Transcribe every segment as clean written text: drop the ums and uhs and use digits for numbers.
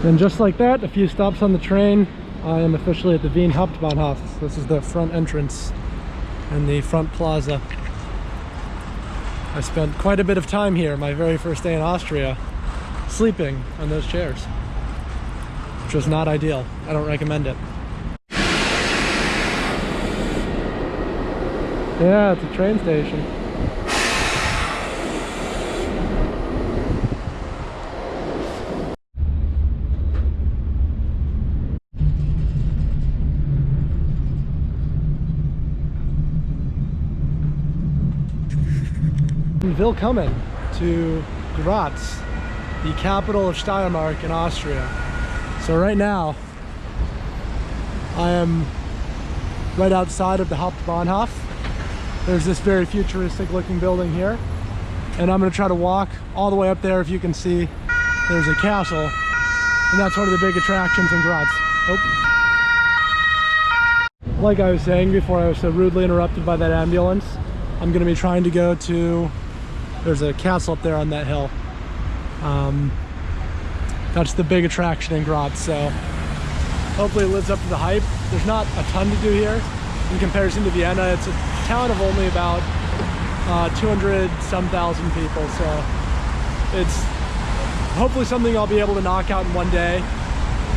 And just like that, a few stops on the train, I am officially at the Wien Hauptbahnhof. This is the front entrance and the front plaza. I spent quite a bit of time here, my very first day in Austria, sleeping on those chairs, which was not ideal. I don't recommend it. Yeah, it's a train station. Willkommen to Graz, the capital of Steiermark in Austria. So right now, I am right outside of the Hauptbahnhof. There's this very futuristic looking building here. And I'm gonna try to walk all the way up there. If you can see, there's a castle. And that's one of the big attractions in Graz. Oh. Like I was saying before I was so rudely interrupted by that ambulance, I'm gonna be trying to go to, there's a castle up there on that hill. That's the big attraction in Graz, so hopefully it lives up to the hype. There's not a ton to do here in comparison to Vienna. It's a town of only about 200-some thousand people, so it's hopefully something I'll be able to knock out in one day,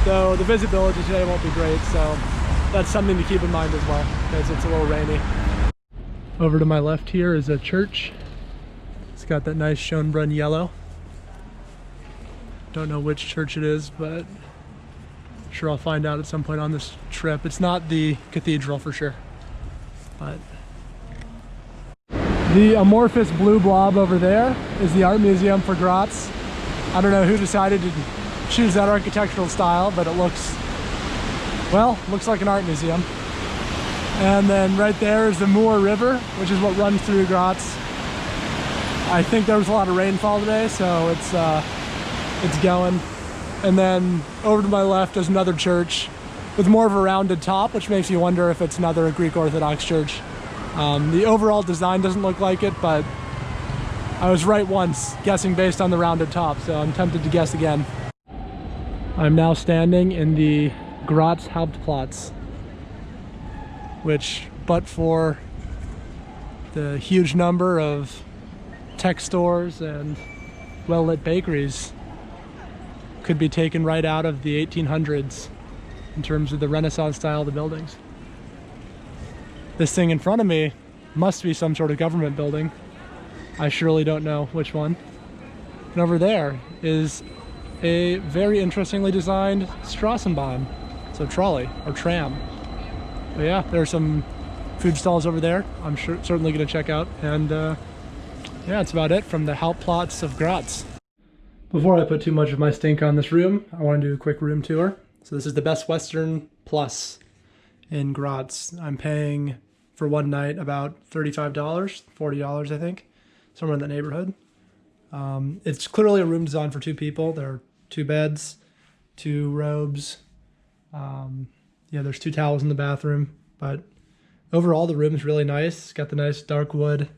though the visibility today won't be great, so that's something to keep in mind as well, because it's a little rainy. Over to my left here is a church. It's got that nice Schönbrunn yellow. Don't know which church it is, but I'm sure I'll find out at some point on this trip. It's not the cathedral for sure, but the amorphous blue blob over there is the art museum for Graz. I don't know who decided to choose that architectural style, but it looks, well, looks like an art museum. And then right there is the Mur River, which is what runs through Graz. I think there was a lot of rainfall today, so it's going. And then over to my left is another church with more of a rounded top, which makes you wonder if it's another Greek Orthodox church. The overall design doesn't look like it, but I was right once, guessing based on the rounded top, so I'm tempted to guess again. I'm now standing in the Graz Hauptplatz, which, but for the huge number of tech stores and well-lit bakeries, could be taken right out of the 1800s in terms of the Renaissance style of the buildings. This thing in front of me must be some sort of government building. I surely don't know which one. And over there is a very interestingly designed Straßenbahn, so trolley or tram. But yeah, there are some food stalls over there I'm certainly going to check out, and yeah, that's about it from the Hauptplatz of Graz. Before I put too much of my stink on this room, I want to do a quick room tour. So this is the Best Western Plus in Graz. I'm paying for one night about $35, $40 I think, somewhere in that neighborhood. It's clearly a room designed for two people. There are two beds, two robes. Yeah, there's two towels in the bathroom, but overall the room is really nice. It's got the nice dark wood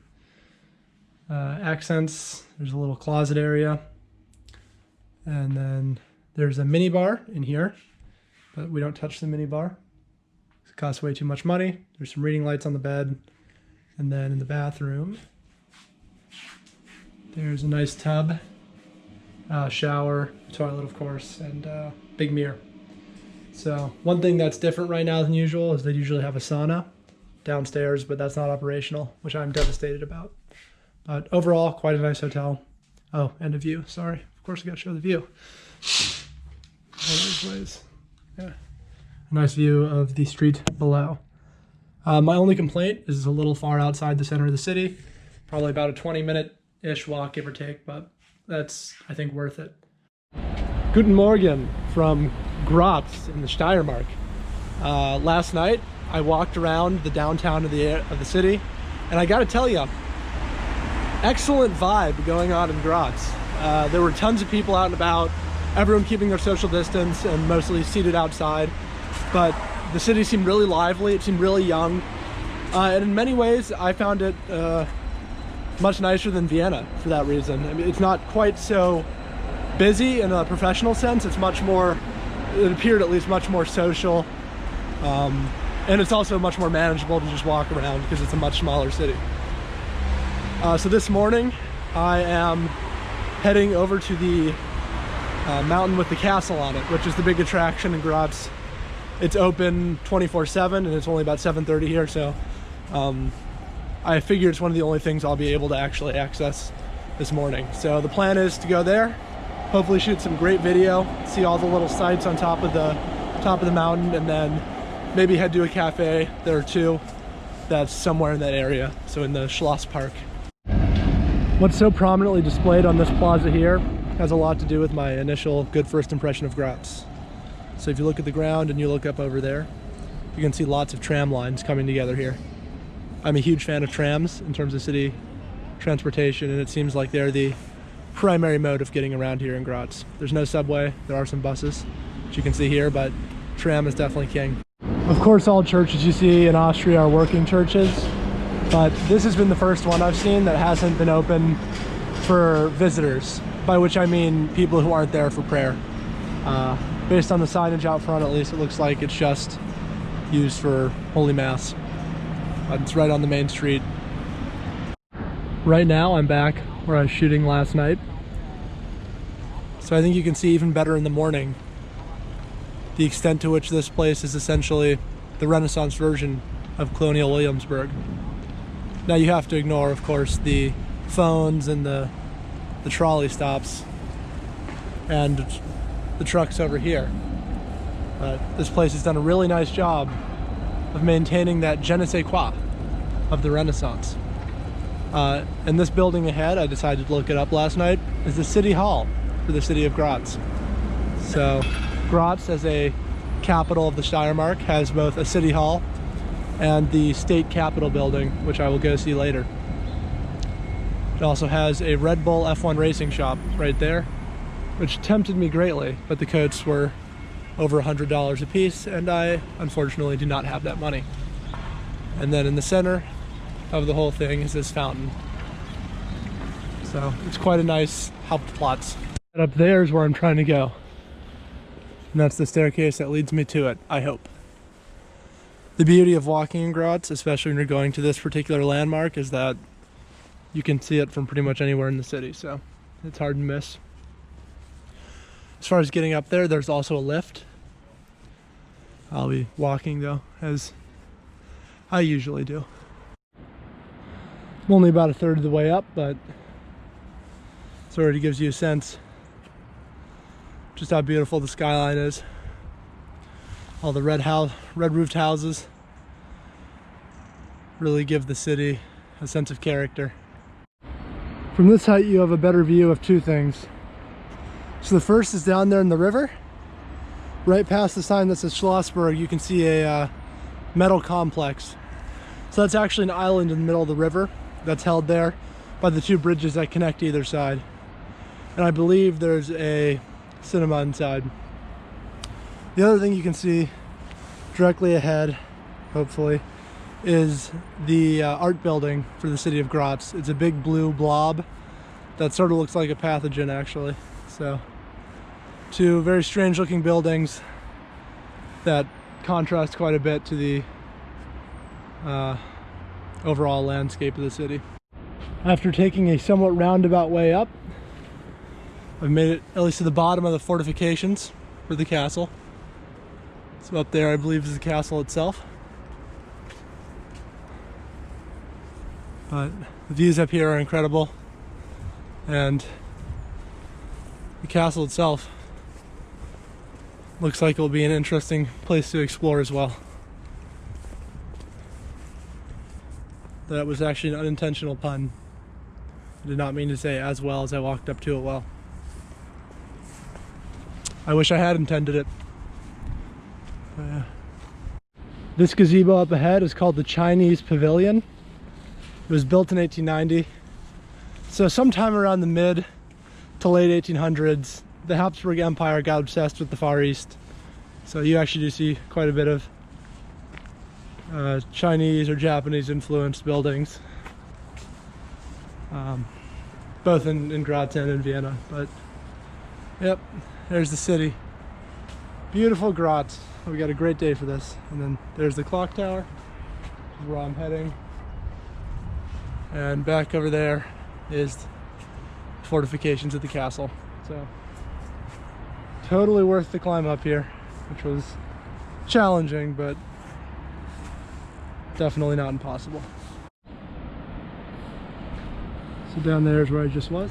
accents. There's a little closet area. And then there's a mini bar in here, but we don't touch the mini bar. It costs way too much money. There's some reading lights on the bed. And then in the bathroom, there's a nice tub, shower, toilet of course, and big mirror. So one thing that's different right now than usual is they usually have a sauna downstairs, but that's not operational, which I'm devastated about. But overall, quite a nice hotel. Oh, and a view, sorry. Of course I gotta show the view. Yeah. A nice view of the street below. My only complaint is it's a little far outside the center of the city. Probably about a 20-minute-ish walk, give or take, but that's, I think, worth it. Guten Morgen from Graz in the Steiermark. Last night, I walked around the downtown of the city, and I gotta tell you, excellent vibe going on in Graz. There were tons of people out and about, everyone keeping their social distance and mostly seated outside, but the city seemed really lively, it seemed really young, and in many ways I found it much nicer than Vienna for that reason. I mean, it's not quite so busy in a professional sense. It's much more, it appeared at least, much more social. And it's also much more manageable to just walk around because it's a much smaller city. So this morning I am heading over to the mountain with the castle on it, which is the big attraction in Graz. It's open 24/7 and it's only about 7:30 here, so I figure it's one of the only things I'll be able to actually access this morning. So the plan is to go there, hopefully shoot some great video, see all the little sights on top of the mountain, and then maybe head to a cafe there or two that's somewhere in that area, so in the Schloss Park. What's so prominently displayed on this plaza here has a lot to do with my initial good first impression of Graz. So if you look at the ground and you look up over there, you can see lots of tram lines coming together here. I'm a huge fan of trams in terms of city transportation, and it seems like they're the primary mode of getting around here in Graz. There's no subway, there are some buses, which you can see here, but tram is definitely king. Of course, all churches you see in Austria are working churches, but this has been the first one I've seen that hasn't been open for visitors, by which I mean people who aren't there for prayer. Based on the signage out front, at least, it looks like it's just used for Holy Mass. It's right on the main street. Right now I'm back where I was shooting last night, so I think you can see even better in the morning the extent to which this place is essentially the Renaissance version of colonial Williamsburg. Now you have to ignore, of course, the phones and the trolley stops and the trucks over here. This place has done a really nice job of maintaining that je ne sais quoi of the Renaissance. And this building ahead, I decided to look it up last night, is the city hall for the city of Graz. So Graz, as a capital of the Steiermark, has both a city hall and the state capitol building, which I will go see later. It also has a Red Bull F1 racing shop right there, which tempted me greatly, but the coats were over $100 a piece, and I unfortunately do not have that money. And then in the center of the whole thing is this fountain. So it's quite a nice Hauptplatz. And up there is where I'm trying to go. And that's the staircase that leads me to it, I hope. The beauty of walking in Graz, especially when you're going to this particular landmark, is that you can see it from pretty much anywhere in the city, so it's hard to miss. As far as getting up there, there's also a lift. I'll be walking though, as I usually do. I'm only about a third of the way up, but it already gives you a sense just how beautiful the skyline is. All the red roofed houses really give the city a sense of character. From this height you have a better view of two things. So the first is down there in the river. Right past the sign that says Schlossberg, you can see a metal complex. So that's actually an island in the middle of the river that's held there by the two bridges that connect either side. And I believe there's a cinema inside. The other thing you can see directly ahead, hopefully, is the art building for the city of Graz. It's a big blue blob that sort of looks like a pathogen, actually. So two very strange looking buildings that contrast quite a bit to the overall landscape of the city. After taking a somewhat roundabout way up, I've made it at least to the bottom of the fortifications for the castle. So up there I believe is the castle itself. But the views up here are incredible, and the castle itself looks like it will be an interesting place to explore as well. That was actually an unintentional pun. I did not mean to say as well as I walked up to it well. I wish I had intended it. But, yeah. This gazebo up ahead is called the Chinese Pavilion. It was built in 1890. So sometime around the mid to late 1800s, the Habsburg Empire got obsessed with the Far East. So you actually do see quite a bit of Chinese or Japanese influenced buildings. Both in Graz and in Vienna, but Yep, there's the city. Beautiful Graz. We got a great day for this. And then there's the clock tower, which is where I'm heading. And back over there is fortifications of the castle. So totally worth the climb up here, which was challenging, but definitely not impossible. So down there is where I just was.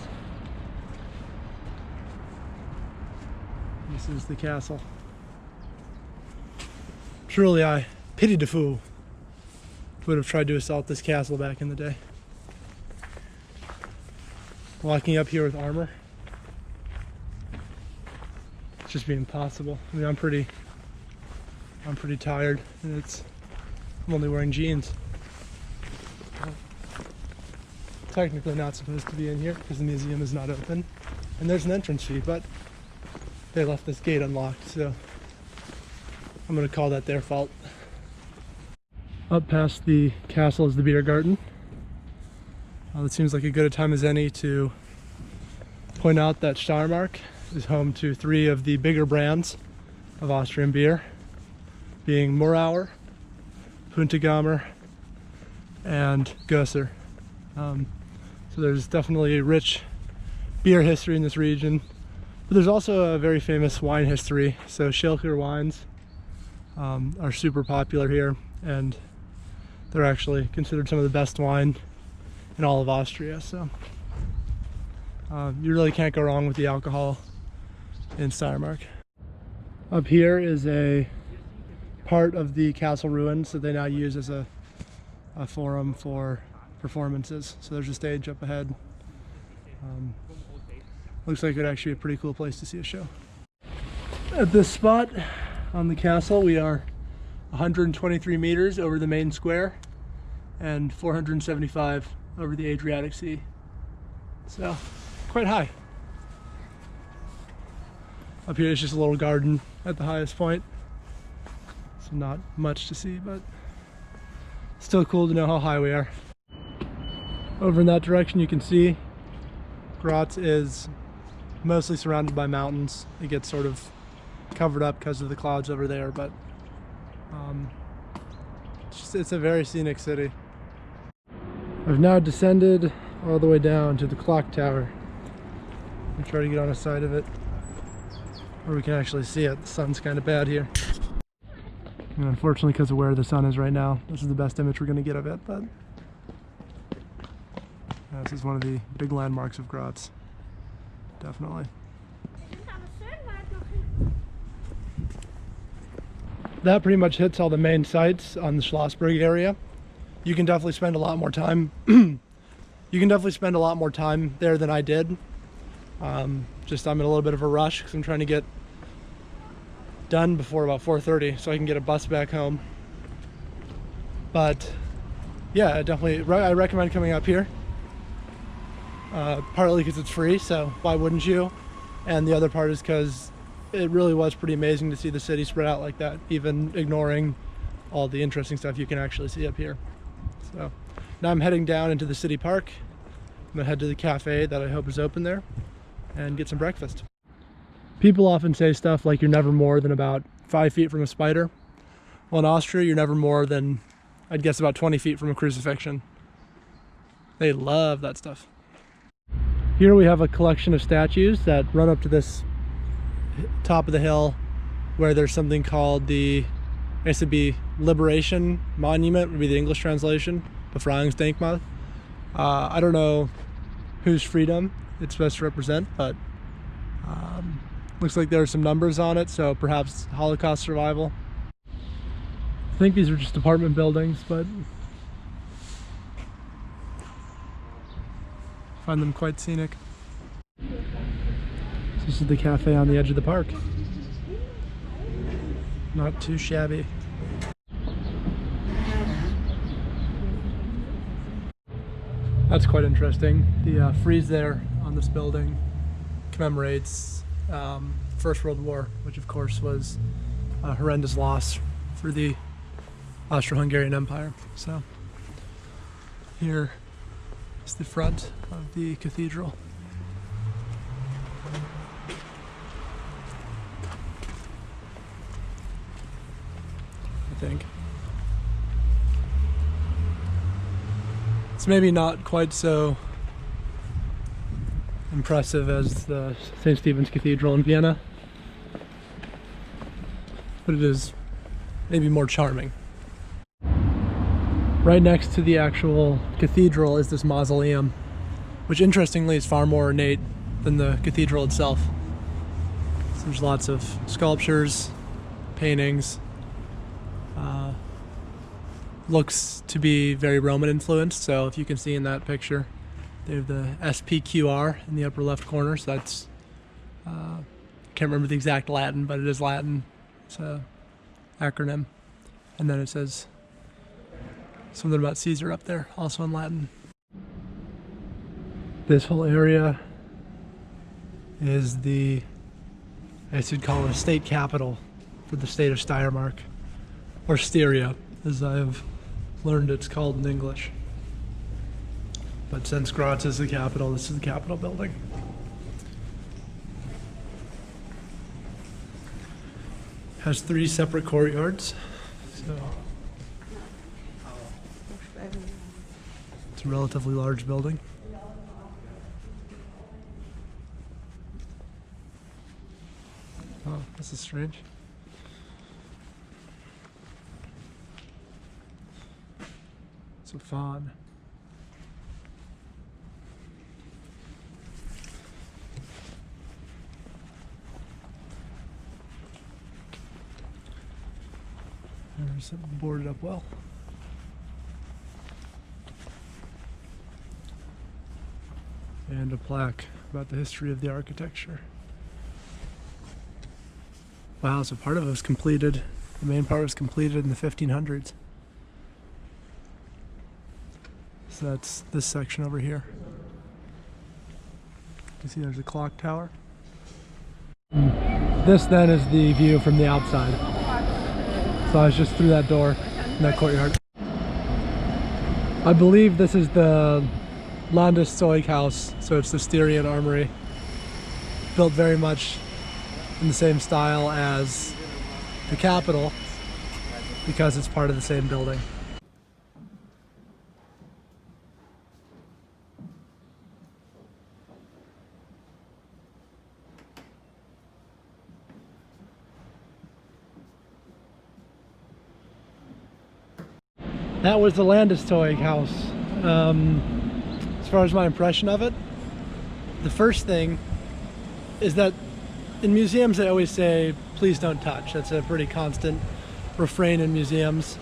This is the castle. Truly, I pity the fool who would have tried to assault this castle back in the day. Walking up here with armor, it's just be impossible. I mean, I'm pretty tired, and I'm only wearing jeans. Technically not supposed to be in here because the museum is not open, and there's an entrance fee, but they left this gate unlocked, so I'm gonna call that their fault. Up past the castle is the beer garden. It seems like as good a time as any to point out that Steiermark is home to 3 of the bigger brands of Austrian beer, being Murauer, Puntigamer, and Gösser. So there's definitely a rich beer history in this region, but there's also a very famous wine history. So Schilker wines are super popular here, and they're actually considered some of the best wine in all of Austria. So you really can't go wrong with the alcohol in Steiermark. Up here is a part of the castle ruins that they now use as a forum for performances. So there's a stage up ahead. Looks like it would actually be a pretty cool place to see a show. At this spot on the castle, we are 123 meters over the main square and 475 over the Adriatic Sea. So quite high. Up here is just a little garden at the highest point. So not much to see, but still cool to know how high we are. Over in that direction you can see Graz is mostly surrounded by mountains. It gets sort of covered up because of the clouds over there, but it's a very scenic city. I've now descended all the way down to the clock tower. I'm trying to get on a side of it where we can actually see it. The sun's kind of bad here. And unfortunately, because of where the sun is right now, this is the best image we're going to get of it, but this is one of the big landmarks of Graz. Definitely. That pretty much hits all the main sites on the Schlossberg area. You can definitely spend a lot more time. You can definitely spend a lot more time there than I did. Just I'm in a little bit of a rush because I'm trying to get done before about 4:30 so I can get a bus back home. But yeah, I recommend coming up here. Partly because it's free, so why wouldn't you? And the other part is because it really was pretty amazing to see the city spread out like that, even ignoring all the interesting stuff you can actually see up here. So now I'm heading down into the city park. I'm gonna head to the cafe that I hope is open there and get some breakfast. People often say stuff like you're never more than about 5 feet from a spider. Well, in Austria, you're never more than, I'd guess, about 20 feet from a crucifixion. They love that stuff. Here we have a collection of statues that run up to this top of the hill where there's something called the, I guess it'd be Liberation Monument, would be the English translation, Befreiungsdenkmal. I don't know whose freedom it's supposed to represent, but looks like there are some numbers on it, so perhaps Holocaust survival. I think these are just apartment buildings, but I find them quite scenic. So this is the cafe on the edge of the park. Not too shabby. That's quite interesting. The frieze there on this building commemorates First World War, which of course was a horrendous loss for the Austro-Hungarian Empire. So here is the front of the cathedral. think. It's maybe not quite so impressive as the St. Stephen's Cathedral in Vienna, but it is maybe more charming. Right next to the actual cathedral is this mausoleum, which interestingly is far more ornate than the cathedral itself. So there's lots of sculptures, paintings. Looks to be very Roman influenced, so if you can see in that picture, they have the SPQR in the upper left corner, so that's, can't remember the exact Latin, but it is Latin. It's an acronym. And then it says something about Caesar up there, also in Latin. This whole area is the, I guess you'd call it a state capital for the state of Steiermark, or Styria, as I've learned it's called in English. But since Graz is the capital, this is the Capitol building. Has 3 separate courtyards, so it's a relatively large building. Oh, this is strange. It's a fawn. There's something boarded up well. And a plaque about the history of the architecture. Wow, so part of it was completed, the main part was completed in the 1500s. So that's this section over here. You can see there's a clock tower. This then is the view from the outside. So I was just through that door in that courtyard. I believe this is the Landeszeughaus, so it's the Styrian armory. Built very much in the same style as the Capitol because it's part of the same building. That was the Landeszeughaus. As far as my impression of it, the first thing is that in museums they always say, please don't touch. That's a pretty constant refrain in museums.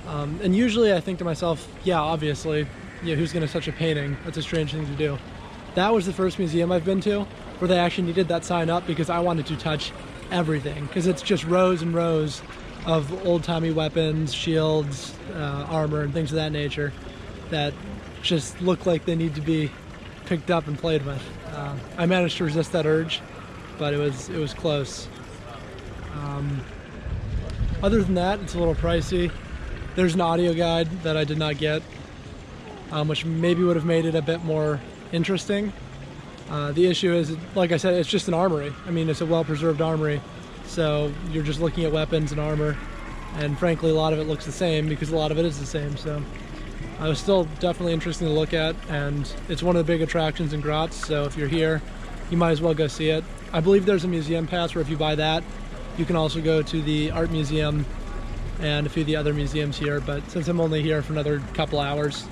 And usually I think to myself, yeah, obviously, yeah, who's gonna touch a painting? That's a strange thing to do. That was the first museum I've been to where they actually needed that sign up because I wanted to touch everything, because it's just rows and rows of old-timey weapons, shields, armor, and things of that nature that just look like they need to be picked up and played with. I managed to resist that urge, but it was close. Other than that, it's a little pricey. There's an audio guide that I did not get, which maybe would have made it a bit more interesting. The issue is, like I said, it's just an armory. I mean, it's a well-preserved armory. So you're just looking at weapons and armor, and frankly a lot of it looks the same because a lot of it is the same. So it was still definitely interesting to look at, and it's one of the big attractions in Graz, so if you're here you might as well go see it. I believe there's a museum pass where if you buy that you can also go to the art museum and a few of the other museums here, but since I'm only here for another couple hours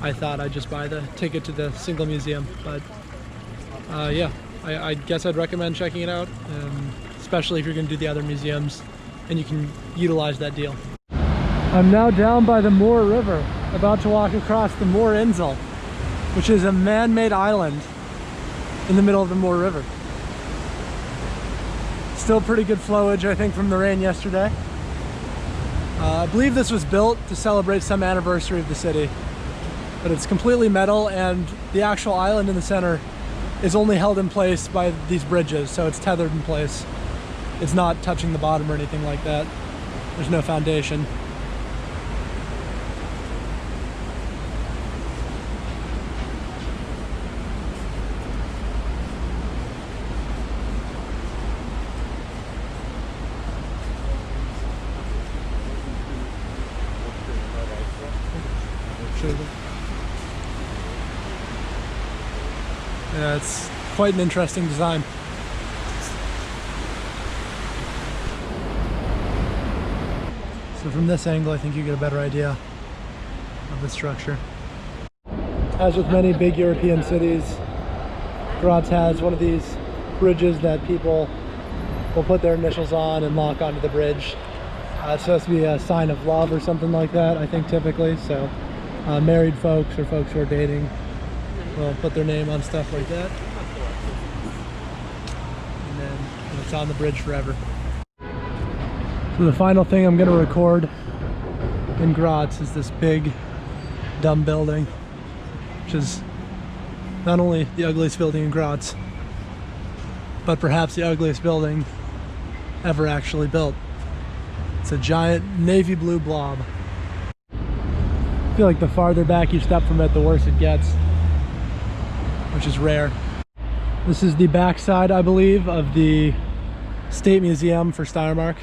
I thought I'd just buy the ticket to the single museum. But yeah, I guess I'd recommend checking it out, especially if you're going to do the other museums and you can utilize that deal. I'm now down by the Moor River, about to walk across the Moor Insel, which is a man-made island in the middle of the Moor River. Still pretty good flowage, I think, from the rain yesterday. I believe this was built to celebrate some anniversary of the city, but it's completely metal, and the actual island in the center is only held in place by these bridges, so it's tethered in place. It's not touching the bottom or anything like that. There's no foundation. Show them. Yeah, it's quite an interesting design. So from this angle, I think you get a better idea of the structure. As with many big European cities, Graz has one of these bridges that people will put their initials on and lock onto the bridge. It's supposed to be a sign of love or something like that, I think, typically. So married folks or folks who are dating will put their name on stuff like that. And then it's on the bridge forever. So the final thing I'm going to record in Graz is this big, dumb building, which is not only the ugliest building in Graz, but perhaps the ugliest building ever actually built. It's a giant navy blue blob. I feel like the farther back you step from it, the worse it gets, which is rare. This is the backside, I believe, of the State Museum for Steiermark.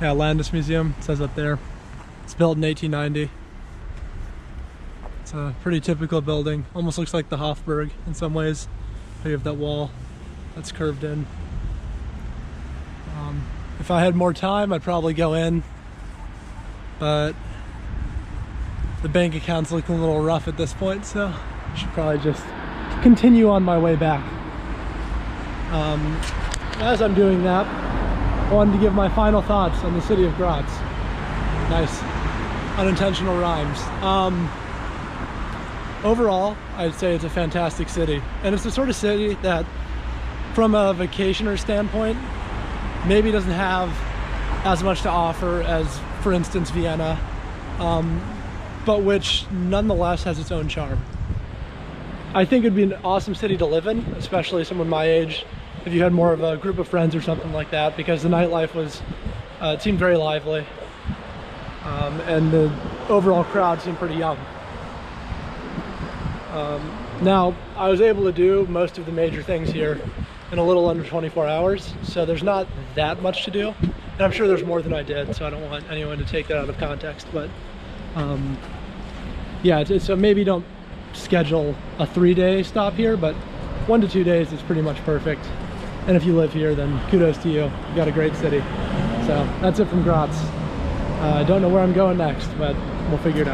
Yeah, Landesmuseum, it says up there. It's built in 1890. It's a pretty typical building. Almost looks like the Hofburg in some ways. You have that wall that's curved in. If I had more time, I'd probably go in, but the bank account's looking a little rough at this point, so I should probably just continue on my way back. As I'm doing that, I wanted to give my final thoughts on the city of Graz. Nice unintentional rhymes. Overall, I'd say it's a fantastic city, and it's the sort of city that, from a vacationer standpoint, maybe doesn't have as much to offer as, for instance, Vienna, but which nonetheless has its own charm. I think it'd be an awesome city to live in, especially someone my age, if you had more of a group of friends or something like that, because the nightlife was, it seemed very lively, and the overall crowd seemed pretty young. Now, I was able to do most of the major things here in a little under 24 hours, so there's not that much to do, and I'm sure there's more than I did, so I don't want anyone to take that out of context, but yeah, so maybe don't schedule a 3-day stop here, but 1 to 2 days is pretty much perfect, and if you live here, then kudos to you. You got a great city. So that's it from Graz. I don't know where I'm going next, but we'll figure it out.